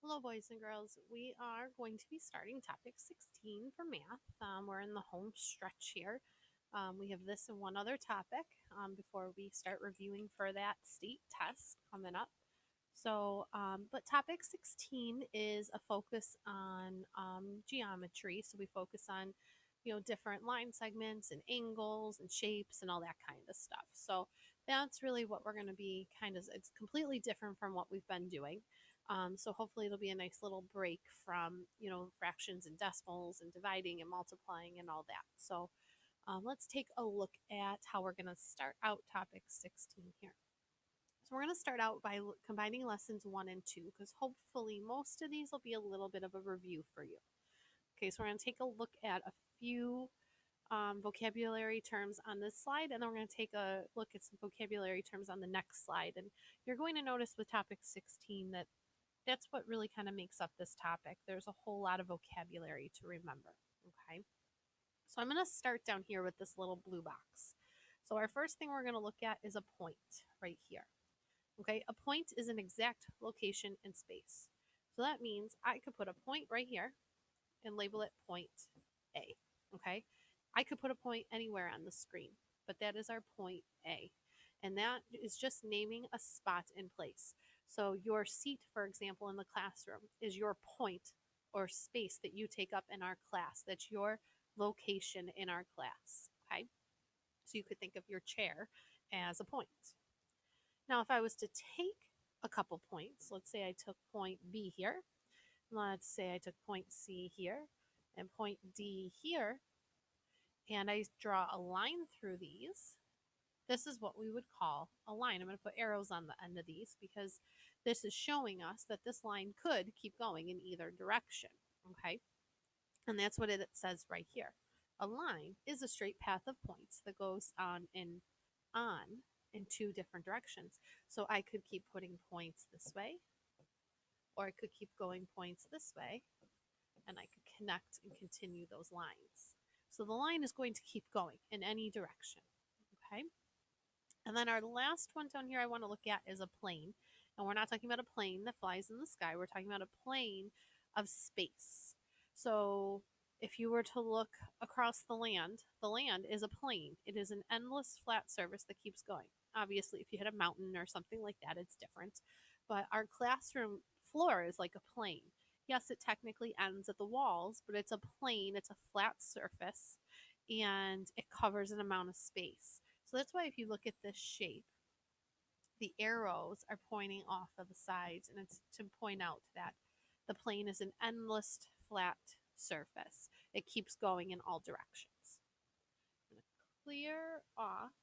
Hello, boys and girls. We are going to be starting topic 16 for math. We're in the home stretch here. We have this and one other topic before we start reviewing for that state test coming up. But topic 16 is a focus on geometry. So we focus on, different line segments and angles and shapes and all that kind of stuff. So that's really what we're going to be it's completely different from what we've been doing. So hopefully it'll be a nice little break from, fractions and decimals and dividing and multiplying and all that. So let's take a look at how we're going to start out topic 16 here. So we're going to start out by combining lessons 1 and 2 because hopefully most of these will be a little bit of a review for you. Okay, so we're going to take a look at a few vocabulary terms on this slide, and then we're going to take a look at some vocabulary terms on the next slide. And you're going to notice with topic 16 that that's what really kind of makes up this topic. There's a whole lot of vocabulary to remember, okay? So I'm going to start down here with this little blue box. So our first thing we're going to look at is a point right here. Okay, a point is an exact location in space. So that means I could put a point right here and label it point A. Okay, I could put a point anywhere on the screen, but that is our point A. And that is just naming a spot in place. So your seat, for example, in the classroom is your point or space that you take up in our class. That's your location in our class. Okay, so you could think of your chair as a point. Now, if I was to take a couple points, let's say I took point B here, let's say I took point C here, and point D here, and I draw a line through these, this is what we would call a line. I'm going to put arrows on the end of these because this is showing us that this line could keep going in either direction, okay? And that's what it says right here. A line is a straight path of points that goes on in two different directions. So I could keep putting points this way, or I could keep going points this way, and I could connect and continue those lines. So the line is going to keep going in any direction, okay? And then our last one down here I want to look at is a plane. And we're not talking about a plane that flies in the sky. We're talking about a plane of space. So if you were to look across the land is a plane. It is an endless flat surface that keeps going. Obviously, if you hit a mountain or something like that, it's different. But our classroom floor is like a plane. Yes, it technically ends at the walls, but it's a plane, it's a flat surface, and it covers an amount of space. So that's why if you look at this shape, the arrows are pointing off of the sides, and it's to point out that the plane is an endless flat surface. It keeps going in all directions. I'm going to clear off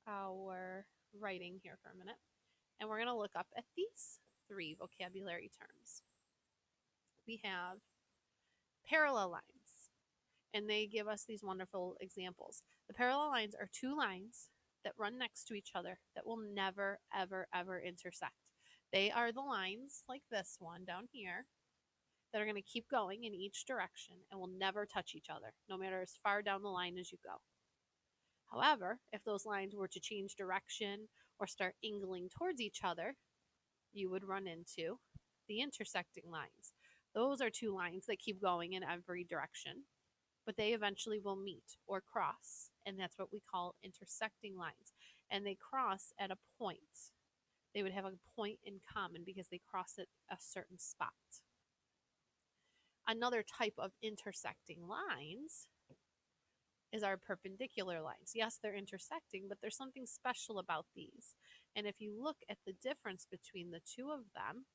our writing here for a minute, and we're going to look up at these three vocabulary terms. We have parallel lines, and they give us these wonderful examples. The parallel lines are two lines that run next to each other that will never, ever, ever intersect. They are the lines like this one down here that are going to keep going in each direction and will never touch each other, no matter as far down the line as you go. However, if those lines were to change direction or start angling towards each other, you would run into the intersecting lines. Those are two lines that keep going in every direction, but they eventually will meet or cross, and that's what we call intersecting lines. And they cross at a point. They would have a point in common because they cross at a certain spot. Another type of intersecting lines is our perpendicular lines. Yes, they're intersecting, but there's something special about these. And if you look at the difference between the two of them,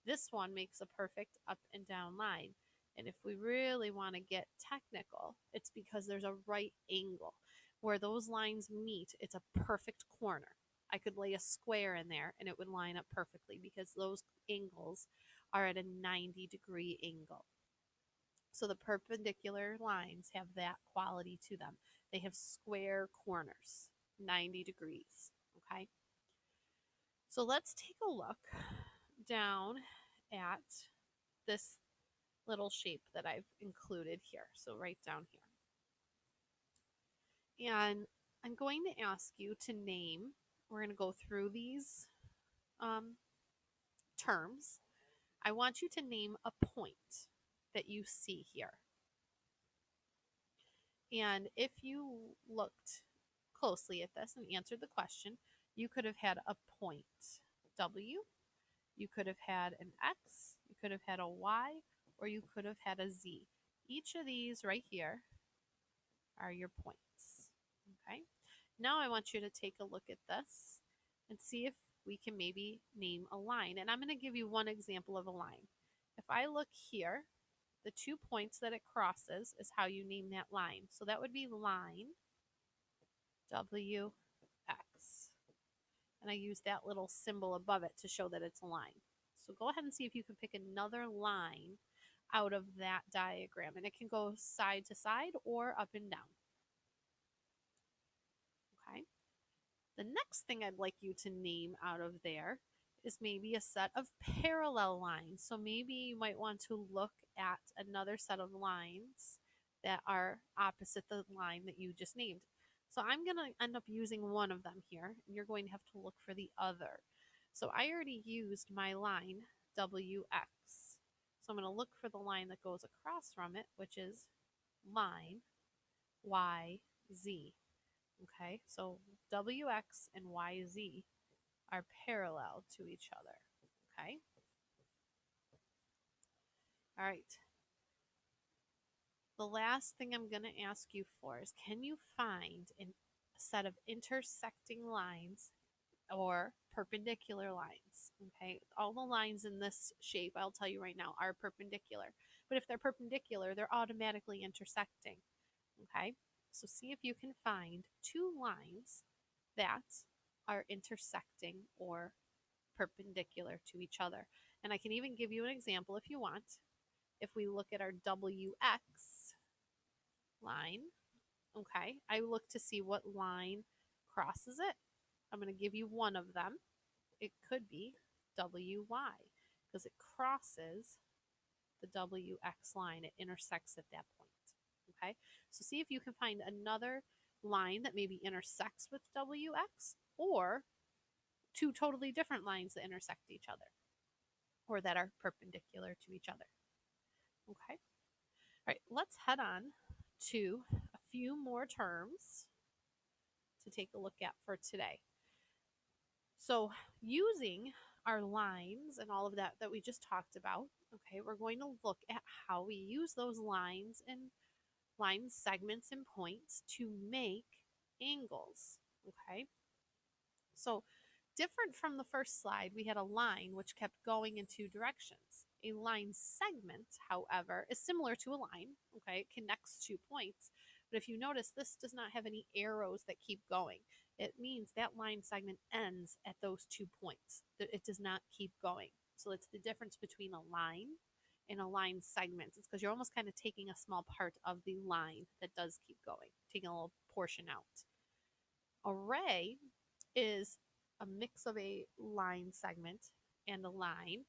this one makes a perfect up and down line. And if we really want to get technical, it's because there's a right angle. Where those lines meet, it's a perfect corner. I could lay a square in there and it would line up perfectly because those angles are at a 90-degree angle. So the perpendicular lines have that quality to them. They have square corners, 90 degrees, okay? So let's take a look down at this little shape that I've included here. So right down here. And I'm going to ask you to name, we're going to go through these terms, I want you to name a point that you see here. And if you looked closely at this and answered the question, you could have had a point W, you could have had an X, you could have had a Y, or you could have had a Z. Each of these right here are your points. Okay. Now I want you to take a look at this and see if we can maybe name a line. And I'm going to give you one example of a line. If I look here, the 2 points that it crosses is how you name that line. So that would be line WX. And I use that little symbol above it to show that it's a line. So go ahead and see if you can pick another line out of that diagram. And it can go side to side or up and down. Okay. The next thing I'd like you to name out of there is maybe a set of parallel lines. So maybe you might want to look at another set of lines that are opposite the line that you just named. So I'm going to end up using one of them here, and you're going to have to look for the other. So I already used my line WX. So I'm going to look for the line that goes across from it, which is line YZ. Okay, so WX and YZ are parallel to each other. Okay. All right. The last thing I'm going to ask you for is, can you find a set of intersecting lines or perpendicular lines? Okay. All the lines in this shape, I'll tell you right now, are perpendicular. But if they're perpendicular, they're automatically intersecting. Okay. So see if you can find 2 lines that are intersecting or perpendicular to each other. And I can even give you an example if you want. If we look at our WX line, okay, I look to see what line crosses it. I'm going to give you one of them. It could be WY because it crosses the WX line. It intersects at that point. Okay, so see if you can find another line that maybe intersects with WX, or 2 totally different lines that intersect each other or that are perpendicular to each other. Okay. All right, let's head on to a few more terms to take a look at for today. So using our lines and all of that we just talked about, okay, we're going to look at how we use those lines and line segments and points to make angles. Okay. So different from the first slide, we had a line which kept going in 2 directions. A line segment, however, is similar to a line. Okay, it connects 2 points. But if you notice, this does not have any arrows that keep going. It means that line segment ends at those 2 points. It does not keep going. So it's the difference between a line and a line segment. It's because you're almost kind of taking a small part of the line that does keep going, taking a little portion out. Array is a mix of a line segment and a line.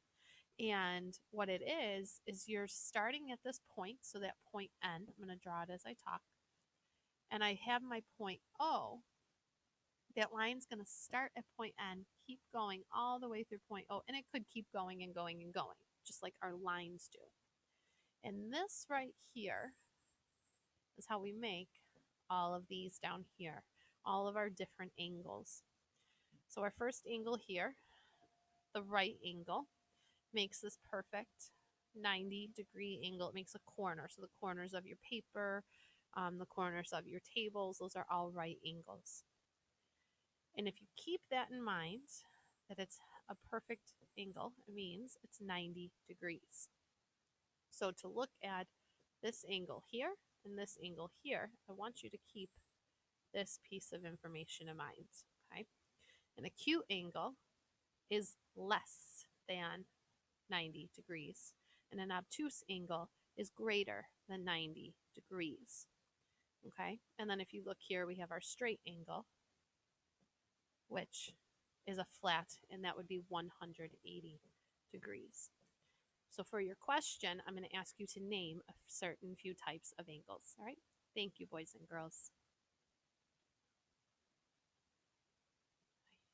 And what it is you're starting at this point, so that point N, I'm going to draw it as I talk. And I have my point O. That line's going to start at point N, keep going all the way through point O, and it could keep going and going and going, just like our lines do. And this right here is how we make all of these down here, all of our different angles. So our first angle here, the right angle, makes this perfect 90-degree angle. It makes a corner. So the corners of your paper, the corners of your tables, those are all right angles. And if you keep that in mind, that it's a perfect angle, it means it's 90 degrees. So to look at this angle here and this angle here, I want you to keep this piece of information in mind. Okay? An acute angle is less than 90 degrees, and an obtuse angle is greater than 90 degrees. Okay, and then if you look here, we have our straight angle, which is a flat, and that would be 180 degrees. So for your question, I'm going to ask you to name a certain few types of angles. All right, thank you, boys and girls.